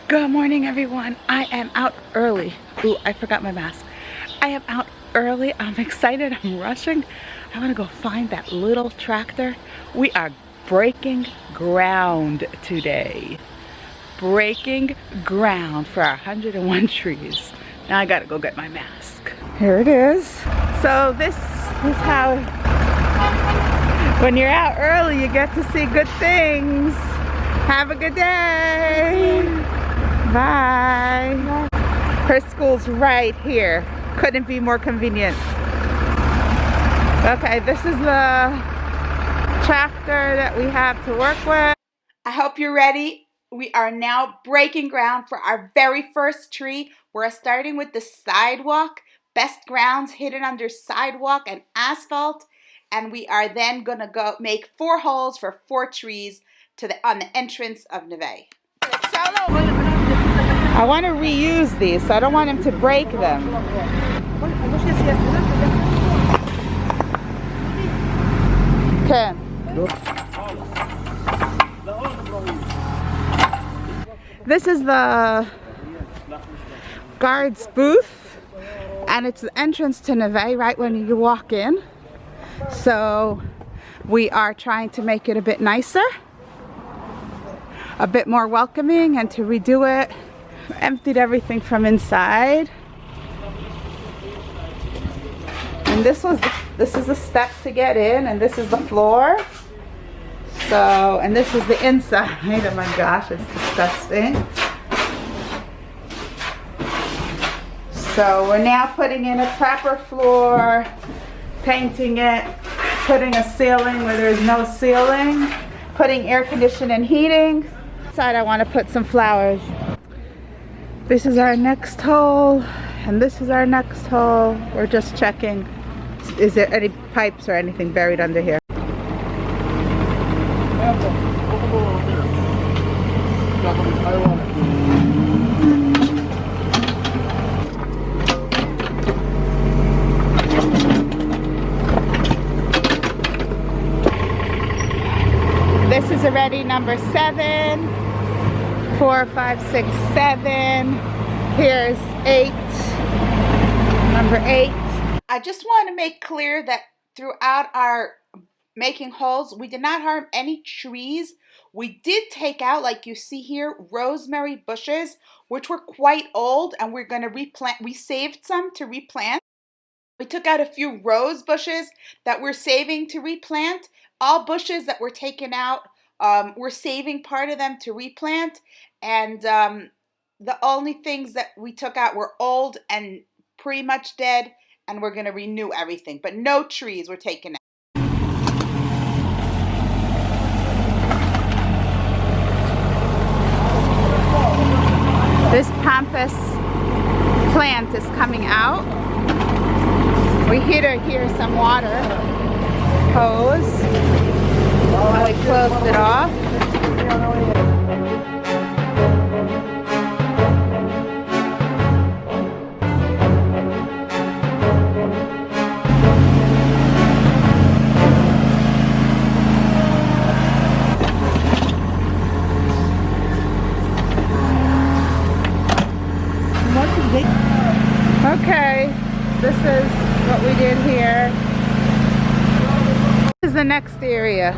Good morning, everyone. I am out early. Ooh, I forgot my mask. I am out early. I'm excited. I'm rushing. I want to go find that little tractor. We are breaking ground today. Breaking ground for our 101 trees. Now I gotta go get my mask. Here it is. So this is how, when you're out early, you get to see good things. Have a good day. Bye. Her school's right here. Couldn't be more convenient. Okay, this is the tractor that we have to work with. I hope you're ready. We are now breaking ground for our very first tree. We're starting with the sidewalk. Best grounds hidden under sidewalk and asphalt. And we are then gonna go make 4 holes for 4 trees on the entrance of Neve. I want to reuse these, so I don't want him to break them. Okay. This is the guard's booth, and it's the entrance to Neve right when you walk in. So we are trying to make it a bit nicer, a bit more welcoming, and to redo it. Emptied everything from inside. And this is the step to get in, and this is the floor. So, and this is the inside. Oh my gosh, it's disgusting. So we're now putting in a proper floor, painting it, putting a ceiling where there's no ceiling, putting air conditioning and heating. Inside I want to put some flowers. This is our next hole, and this is our next hole. We're just checking. Is there any pipes or anything buried under here? This is already number 7. 4, 5, 6, 7. Here's 8. Number 8. I just want to make clear that throughout our making holes, we did not harm any trees. We did take out, like you see here, rosemary bushes, which were quite old, and we're going to replant. We saved some to replant. We took out a few rose bushes that we're saving to replant. All bushes that were taken out, we're saving part of them to replant. And the only things that we took out were old and pretty much dead, and we're going to renew everything. But no trees were taken out. This pampas plant is coming out. We hear some water hose. We closed it off. Okay, this is what we did here. This is the next area.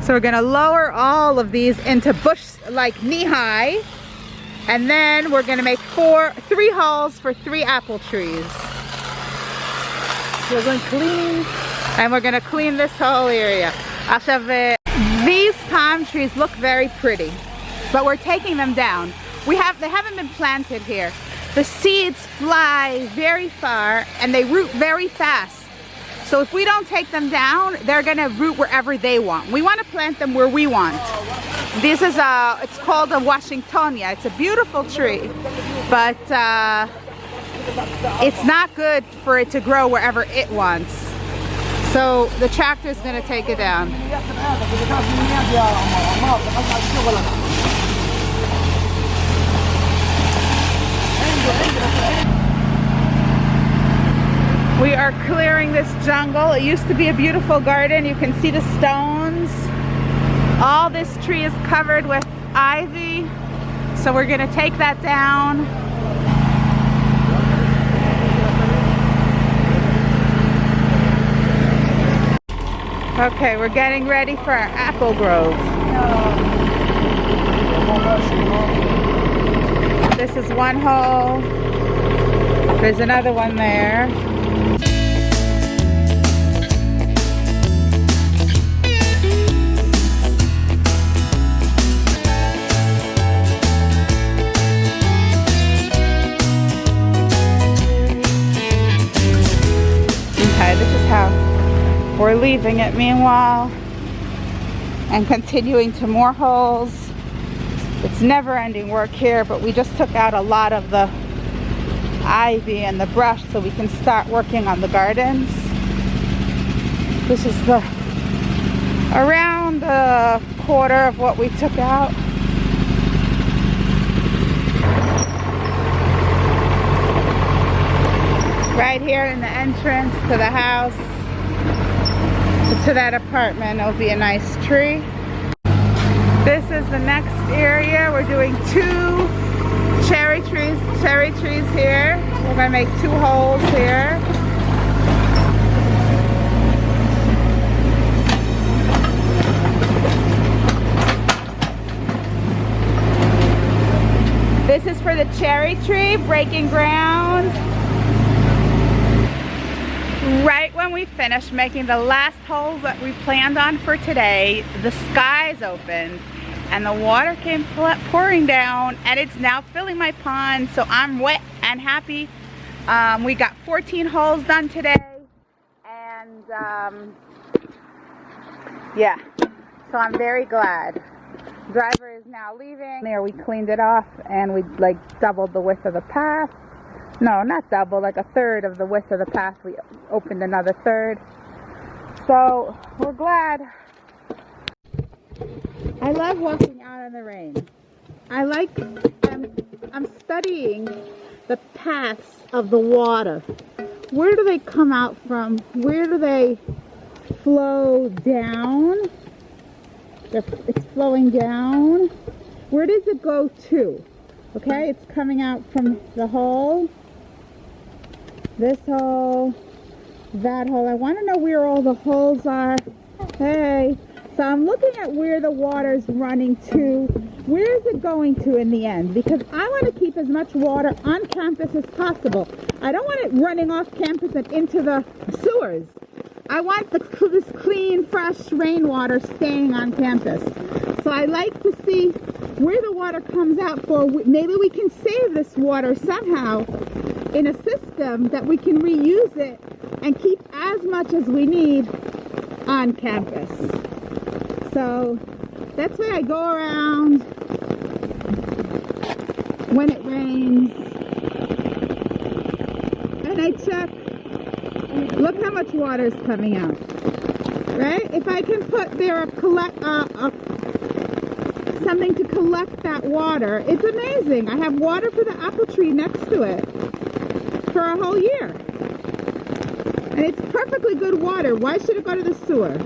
So we're gonna lower all of these into bush like knee-high, and then we're gonna make 3 holes for 3 apple trees. So we're going to clean, and we're gonna clean this whole area. These palm trees look very pretty, but we're taking them down. They haven't been planted here. The seeds fly very far and they root very fast. So if we don't take them down, they're gonna root wherever they want. We want to plant them where we want. This is it's called a Washingtonia. It's a beautiful tree, but it's not good for it to grow wherever it wants. So the tractor is gonna take it down. We are clearing this jungle. It used to be a beautiful garden. You can see the stones. All this tree is covered with ivy, so we're gonna take that down. Okay, we're getting ready for our apple grove. This is one hole. There's another one there. Okay, this is how we're leaving it meanwhile and continuing to more holes. It's never-ending work here, but we just took out a lot of the ivy and the brush so we can start working on the gardens. This is the around a quarter of what we took out. Right here in the entrance to the house, to that apartment, it'll be a nice tree. This is the next area. We're doing 2 cherry trees here. We're gonna make 2 holes here. This is for the cherry tree, breaking ground. Right when we finished making the last hole that we planned on for today, the skies opened and the water came pouring down, and it's now filling my pond, so I'm wet and happy. We got 14 holes done today, and yeah, so I'm very glad. Driver is now leaving. There, we cleaned it off and we like doubled the width of the path. No, not double, like a third of the width of the path. We opened another third. So we're glad. I love walking out in the rain. I'm studying the paths of the water. Where do they come out from? Where do they flow down? It's flowing down. Where does it go to? Okay, it's coming out from the hole. This hole, that hole. I want to know where all the holes are. Hey, so I'm looking at where the water's running to. Where is it going to in the end? Because I want to keep as much water on campus as possible. I don't want it running off campus and into the sewers. I want this clean, fresh rainwater staying on campus. So I like to see where the water comes out for. Maybe we can save this water somehow in a system that we can reuse it and keep as much as we need on campus. So that's why I go around when it rains and I check. Look how much water is coming out, right? If I can put there something to collect that water, it's amazing. I have water for the apple tree next to it for a whole year. And it's perfectly good water. Why should it go to the sewer?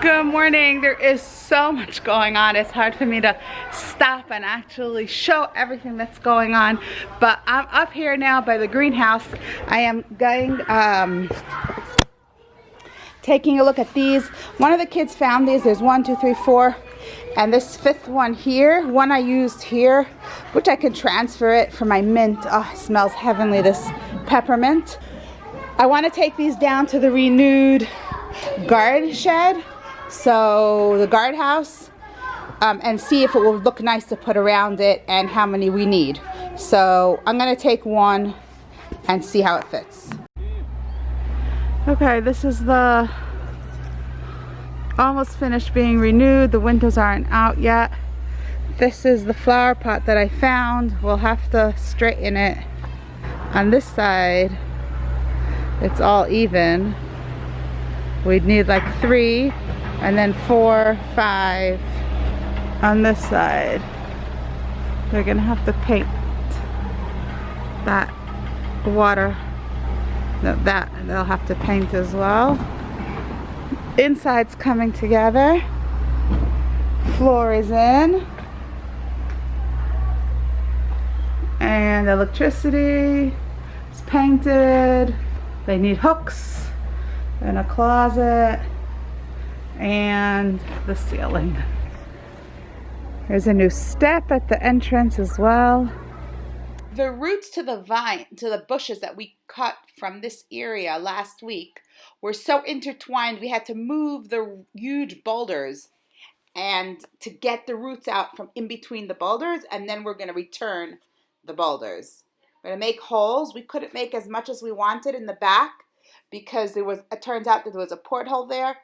Good morning. There is so much going on. It's hard for me to stop and actually show everything that's going on. But I'm up here now by the greenhouse. I am going, taking a look at these. One of the kids found these. There's 1, 2, 3, 4. And this 5th one here, one I used here, which I can transfer it for my mint. Oh, it smells heavenly, this peppermint. I want to take these down to the renewed guard shed. So the guardhouse, and see if it will look nice to put around it and how many we need. So I'm gonna take one and see how it fits. Okay, this is the almost finished being renewed. The windows aren't out yet. This is the flower pot that I found. We'll have to straighten it. On this side, it's all even. We'd need like 3. And then 4, 5 on this side. They're gonna have to paint that water. That they'll have to paint as well. Inside's coming together. Floor is in. And electricity is painted. They need hooks and a closet and the ceiling. There's a new step at the entrance as well. The roots to the bushes that we cut from this area last week were so intertwined we had to move the huge boulders and to get the roots out from in between the boulders, and then we're going to return the boulders. We're going to make holes. We couldn't make as much as we wanted in the back because it turns out that there was a porthole there.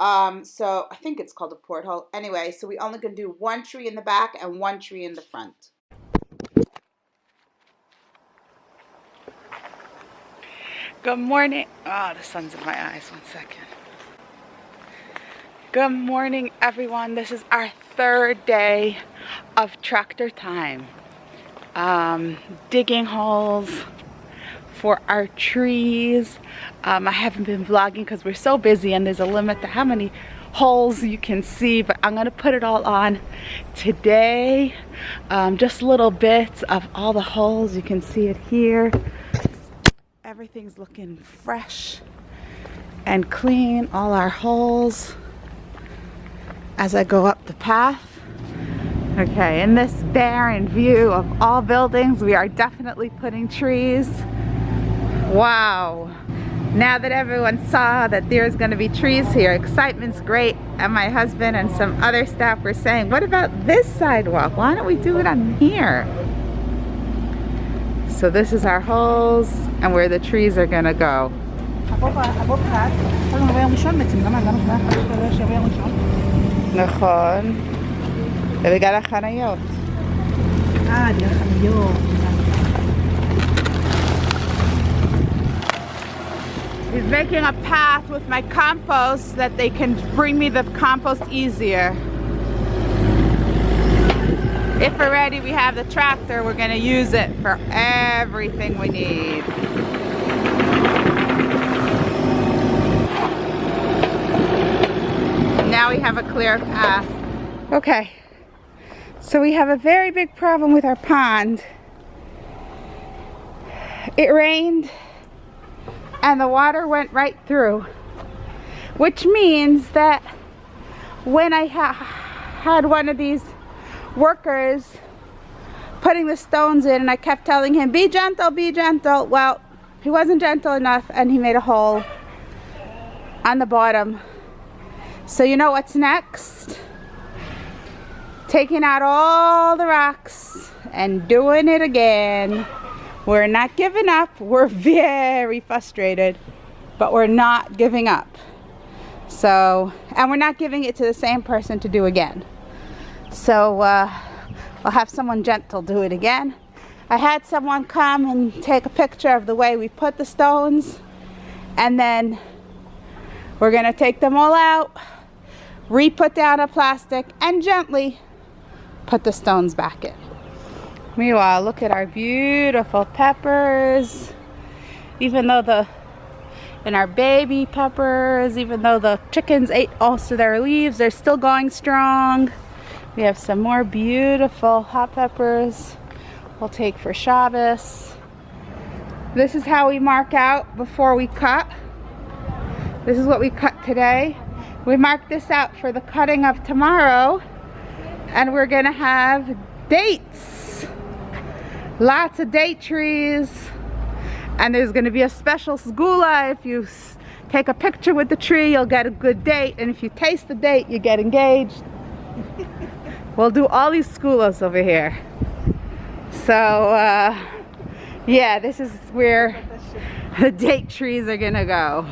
So I think it's called a porthole. Anyway, so we only can do one tree in the back and one tree in the front. Good morning. Oh, the sun's in my eyes. 1 second. Good morning, everyone. This is our third day of tractor time. Digging holes for our trees. I haven't been vlogging because we're so busy and there's a limit to how many holes you can see, but I'm gonna put it all on today. Just little bits of all the holes. You can see it here. Everything's looking fresh and clean, all our holes as I go up the path. Okay, in this barren view of all buildings, we are definitely putting trees. Wow. Now that everyone saw that there's going to be trees here, excitement's great. And my husband and some other staff were saying, what about this sidewalk? Why don't we do it on here? So this is our holes and where the trees are going to go. נכון. ובגלל החניות. בגלל החניות. He's making a path with my compost that they can bring me the compost easier. If we're ready, we have the tractor. We're going to use it for everything we need. Now we have a clear path. Okay, so we have a very big problem with our pond. It rained and the water went right through, which means that when I had one of these workers putting the stones in and I kept telling him, be gentle, well, he wasn't gentle enough and he made a hole on the bottom. So you know what's next? Taking out all the rocks and doing it again. We're not giving up. We're very frustrated, but we're not giving up. So, and we're not giving it to the same person to do again. So I'll have someone gentle do it again. I had someone come and take a picture of the way we put the stones, and then we're gonna take them all out, re-put down a plastic, and gently put the stones back in. Meanwhile, look at our beautiful peppers. Even though and our baby peppers, even though the chickens ate also their leaves, they're still going strong. We have some more beautiful hot peppers we'll take for Shabbos. This is how we mark out before we cut. This is what we cut today. We marked this out for the cutting of tomorrow, and we're gonna have dates. Lots of date trees, and there's gonna be a special segula. If you take a picture with the tree, you'll get a good date, and if you taste the date, you get engaged. We'll do all these segulas over here. So yeah, this is where the date trees are gonna go.